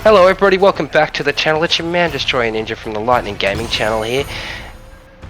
Hello everybody, welcome back to the channel. It's your man Destroyer Ninja from the Lightning Gaming channel here.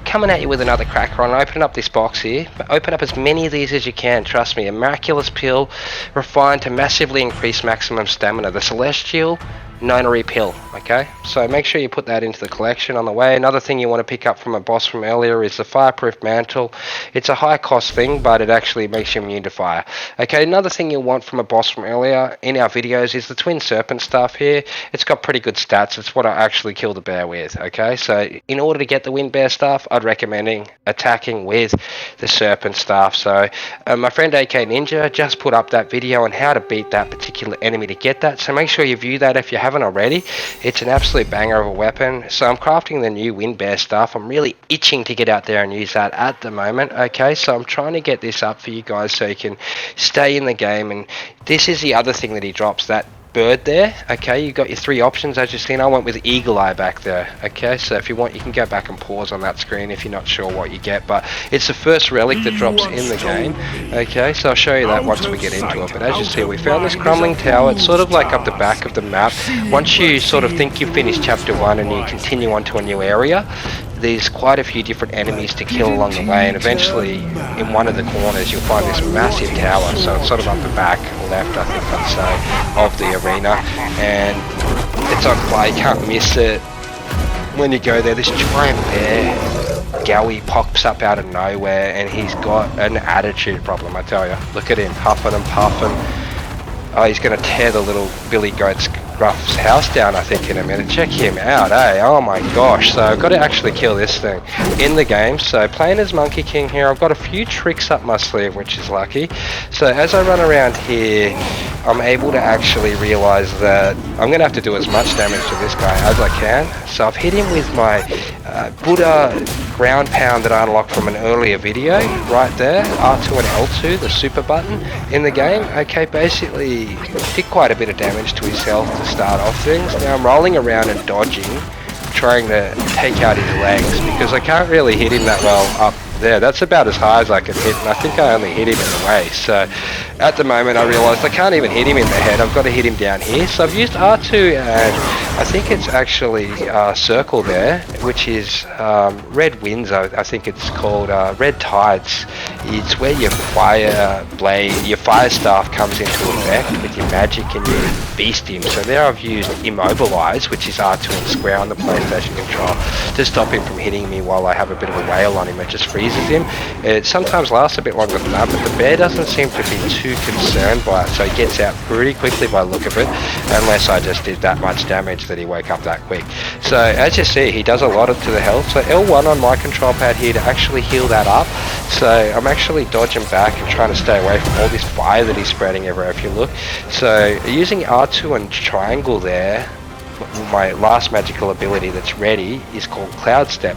Coming at you with another cracker on opening up this box here. Open up as many of these as you can, trust me. A miraculous pill refined to massively increase maximum stamina. The Celestial Nonary pill, okay? So make sure you put that into the collection on the way. Another thing you want to pick up from a boss from earlier is the Fireproof Mantle. It's a high cost thing, but it actually makes you immune to fire. Okay, another thing you want from a boss from earlier in our videos is the Twin Serpent stuff here. It's got pretty good stats. It's what I actually kill the bear with, okay? So in order to get the Wind Bear stuff, I'd recommend attacking with the Serpent stuff. So my friend AK Ninja just put up that video on how to beat that particular enemy to get that. So make sure you view that if you haven't already. It's an absolute banger of a weapon. So I'm crafting the new Wind Bear stuff. I'm really itching to get out there and use that at the moment, okay? So I'm trying to get this up for you guys so you can stay in the game. And this is the other thing that he drops, that bird there, okay? You got your three options as you've seen. I went with Eagle Eye back there, okay? So if you want, you can go back and pause on that screen if you're not sure what you get, but it's the first relic that drops in the game, okay? So I'll show you that once we get into it. But as you see, we found this crumbling tower. It's sort of like up the back of the map. Once you sort of think you've finished chapter 1 and you continue on to a new area, there's quite a few different enemies to kill along the way, and eventually in one of the corners you'll find this massive tower. So it's sort of up the back left, I think I'd say, of the arena, and it's on play, can't miss it. When you go there, this giant bear Gowie pops up out of nowhere, and he's got an attitude problem, I tell you. Look at him huffing and puffing. Oh, he's going to tear the little Billy Goat's Gruff's house down, I think, in a minute. Check him out, eh? Oh my gosh. So I've got to actually kill this thing in the game. So playing as Monkey King here, I've got a few tricks up my sleeve, which is lucky. So as I run around here, I'm able to actually realize that I'm going to have to do as much damage to this guy as I can. So I've hit him with my Buddha ground pound that I unlocked from an earlier video, right there, R2 and L2, the super button in the game. Okay, basically did quite a bit of damage to his health to start off things. Now I'm rolling around and dodging, trying to take out his legs, because I can't really hit him that well up there. That's about as high as I can hit, and I think I only hit him in the waist. So at the moment I realised I can't even hit him in the head. I've got to hit him down here. So I've used R2 and I think it's actually circle there, which is Red Winds, I think it's called, Red Tides. It's where your fire blade, your fire staff comes into effect with your magic and you beast him. So there I've used Immobilize, which is R2 and square on the PlayStation control, to stop him from hitting me while I have a bit of a wail on him. It just freezes him. It sometimes lasts a bit longer than that, but the bear doesn't seem to be too concerned by it, so he gets out pretty quickly by the look of it, unless I just did that much damage that he woke up that quick. So as you see, he does a lot to the health. So L1 on my control pad here to actually heal that up. So I'm actually dodging back and trying to stay away from all this fire that he's spreading everywhere if you look. So using R2 and triangle there, my last magical ability that's ready is called Cloud Step.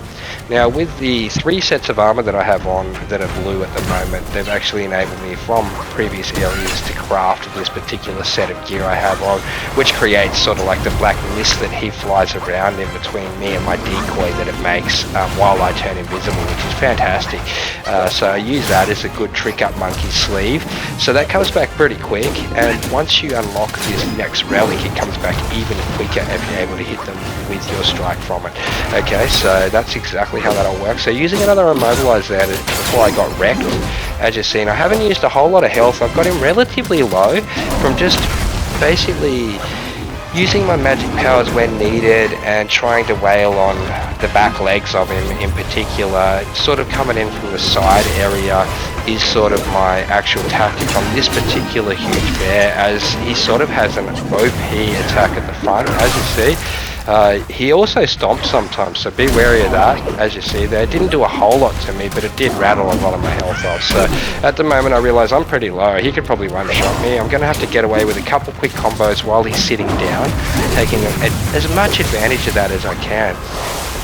Now with the 3 sets of armor that I have on that are blue at the moment, they've actually enabled me from previous areas to craft this particular set of gear I have on, which creates sort of like the black mist that he flies around in between me and my decoy that it makes while I turn invisible, which is fantastic. So I use that as a good trick up Monkey's sleeve. So that comes back pretty quick, and once you unlock this next relic, it comes back even quicker if you're able to hit them with your strike from it. Okay, so that's exactly how that all works. So using another Immobilize there before I got wrecked, as you've seen, I haven't used a whole lot of health. I've got him relatively low from just basically using my magic powers when needed and trying to wail on the back legs of him in particular. Sort of coming in from the side area is sort of my actual tactic on this particular huge bear, as he sort of has an OP attack at the front, as you see. He also stomps sometimes, so be wary of that. As you see there, it didn't do a whole lot to me, but it did rattle a lot of my health off. So at the moment I realise I'm pretty low. He could probably one-shot me. I'm going to have to get away with a couple quick combos while he's sitting down, taking as much advantage of that as I can,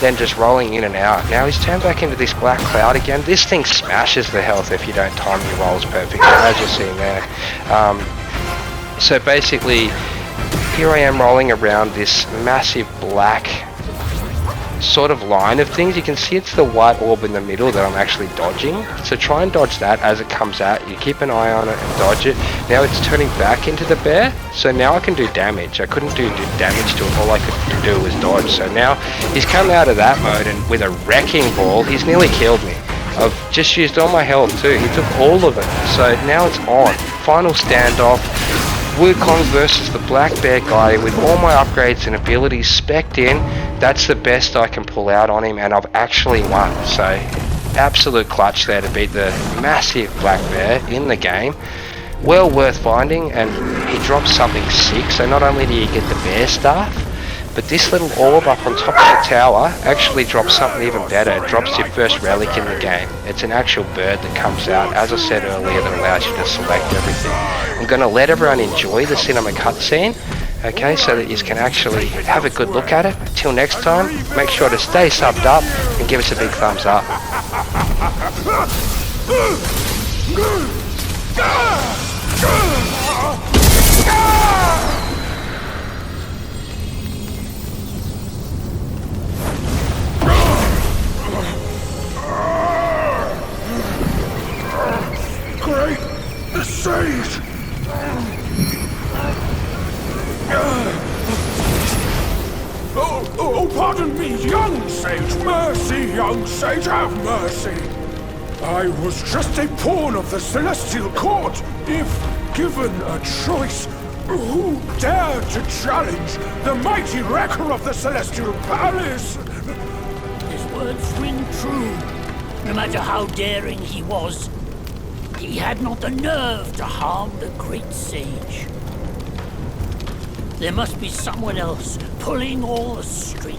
then just rolling in and out. Now he's turned back into this black cloud again. This thing smashes the health if you don't time your rolls perfectly, as you're seeing there. So basically, here I am rolling around this massive black sort of line of things. You can see it's the white orb in the middle that I'm actually dodging. So try and dodge that as it comes out. You keep an eye on it and dodge it. Now it's turning back into the bear. So now I can do damage. I couldn't do damage to it. All I could do was dodge. So now he's come out of that mode, and with a wrecking ball, he's nearly killed me. I've just used all my health too. He took all of it. So now it's on. Final standoff. Wukong versus the black bear guy with all my upgrades and abilities specced in. That's the best I can pull out on him, and I've actually won. So absolute clutch there to beat the massive black bear in the game. Well worth finding, and he drops something sick. So not only do you get the bear staff, but this little orb up on top of the tower actually drops something even better. It drops your first relic in the game. It's an actual bird that comes out, as I said earlier, that allows you to select everything. I'm going to let everyone enjoy the cinema cutscene, okay, so that you can actually have a good look at it. Till next time, make sure to stay subbed up and give us a big thumbs up. Great sage! Oh, pardon me, young sage. Mercy, young sage, have mercy. I was just a pawn of the Celestial Court. If given a choice, who dared to challenge the mighty wrecker of the Celestial Palace? His words ring true. No matter how daring he was, he had not the nerve to harm the great sage. There must be someone else pulling all the strings.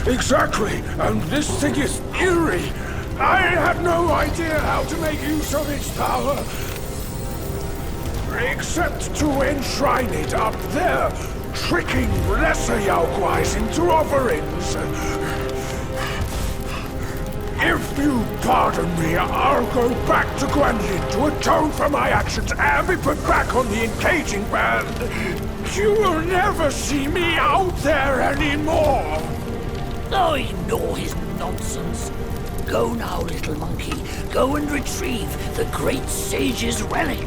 Exactly, and this thing is eerie. I had no idea how to make use of its power. Except to enshrine it up there, tricking lesser Yaoguais into offerings. If you pardon me, I'll go back to Guanyin to atone for my actions and be put back on the encaging band. You will never see me out there anymore. Oh, ignore his nonsense. Go now, little monkey. Go and retrieve the great sage's relic.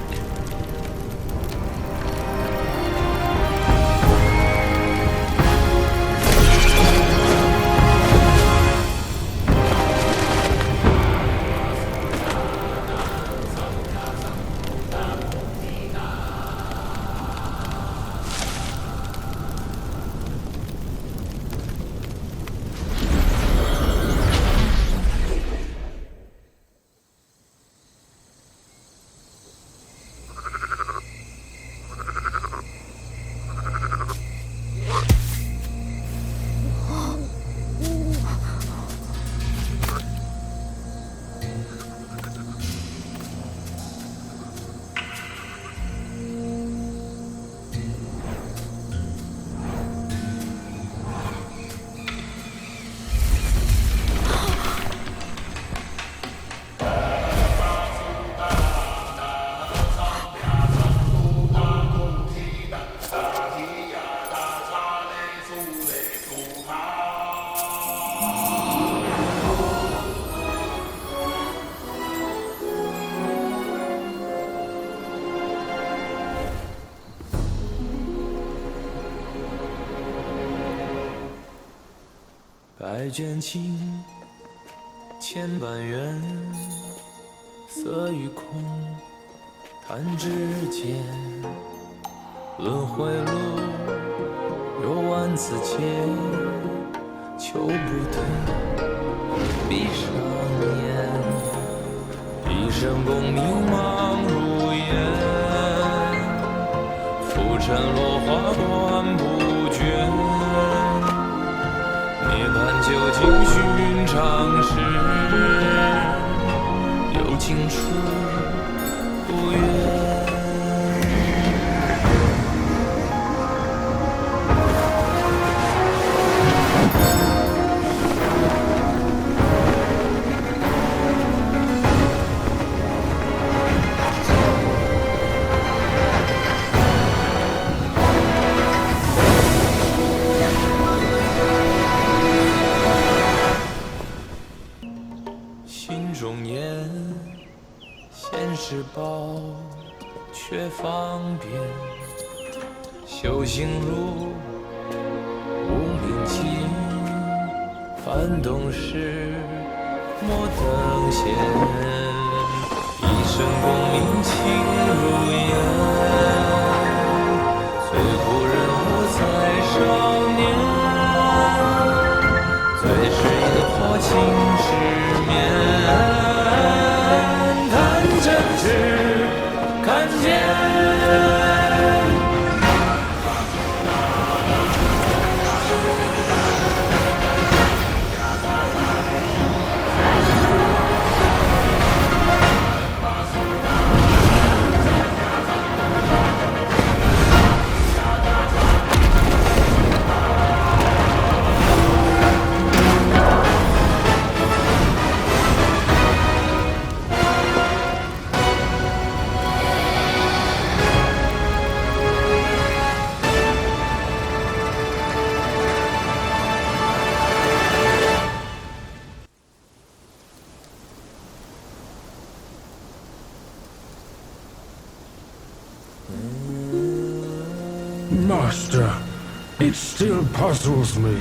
百卷情，千般缘，色与空，弹指间。轮回路，有万次劫，求不得，闭上眼，一生功名忙如烟，浮沉落花断不绝。涅槃究竟寻常事，有情处不远。修行路无名迹，翻动时莫等闲，一生功名情如烟，最后人物在少年，最是一破情之面，谈真挚看见。Master, it still puzzles me.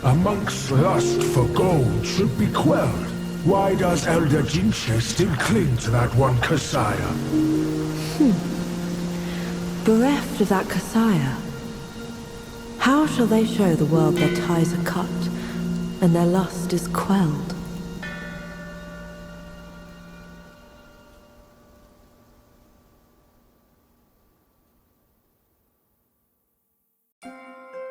A monk's lust for gold should be quelled. Why does Elder Jinche still cling to that one Kasaya? Bereft of that Kasaya, how shall they show the world their ties are cut and their lust is quelled?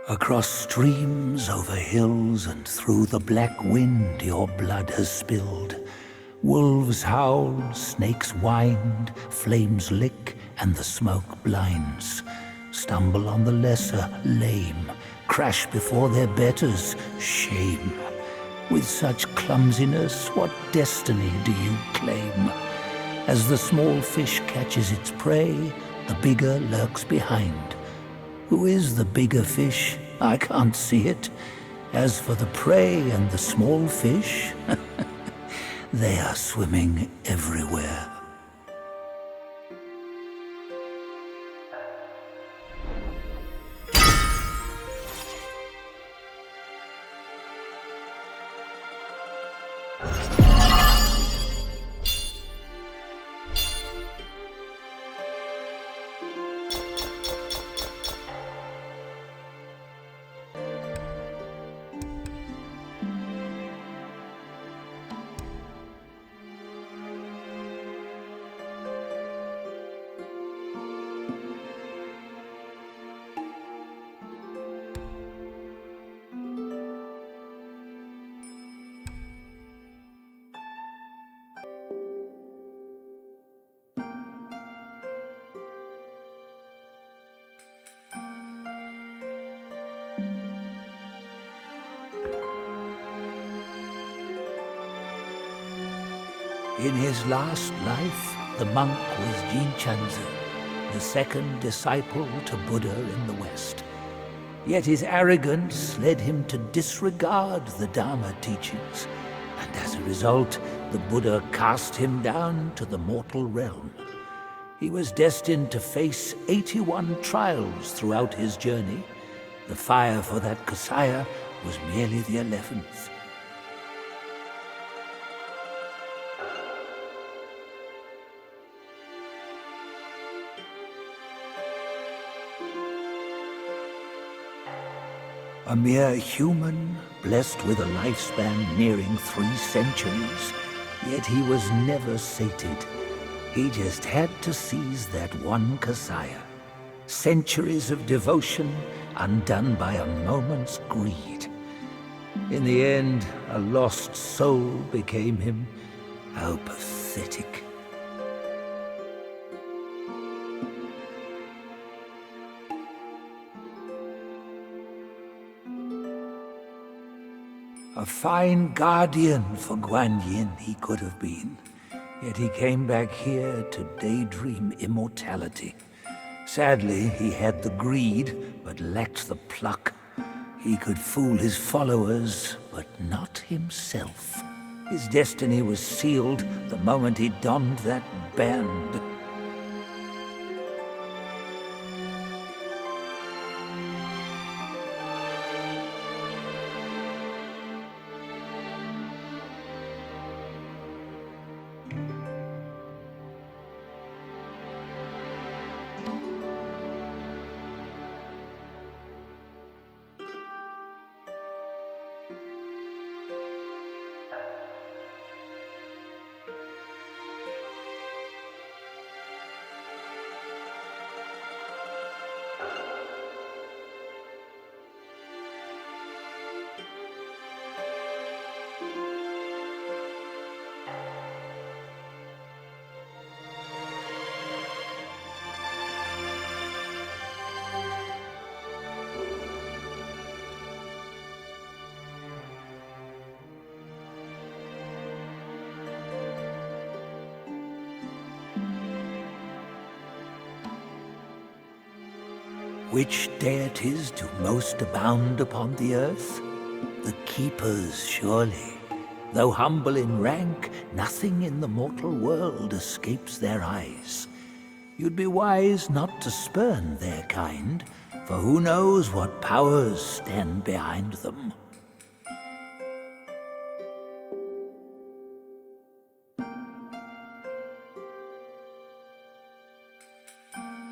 Across streams, over hills, and through the black wind your blood has spilled. Wolves howl, snakes wind, flames lick, and the smoke blinds. Stumble on the lesser, lame, crash before their betters, shame. With such clumsiness, what destiny do you claim? As the small fish catches its prey, the bigger lurks behind. Who is the bigger fish? I can't see it. As for the prey and the small fish, they are swimming everywhere. In his last life, the monk was Jinchuanzi, the second disciple to Buddha in the West. Yet his arrogance led him to disregard the Dharma teachings, and as a result, the Buddha cast him down to the mortal realm. He was destined to face 81 trials throughout his journey. The fire for that Kasaya was merely the 11th. A mere human, blessed with a lifespan nearing 3 centuries, yet he was never sated. He just had to seize that one Kasaya. Centuries of devotion undone by a moment's greed. In the end, a lost soul became him. How pathetic. A fine guardian for Guan Yin he could have been, yet he came back here to daydream immortality. Sadly, he had the greed, but lacked the pluck. He could fool his followers, but not himself. His destiny was sealed the moment he donned that band. Which deities do most abound upon the earth? The Keepers, surely. Though humble in rank, nothing in the mortal world escapes their eyes. You'd be wise not to spurn their kind, for who knows what powers stand behind them.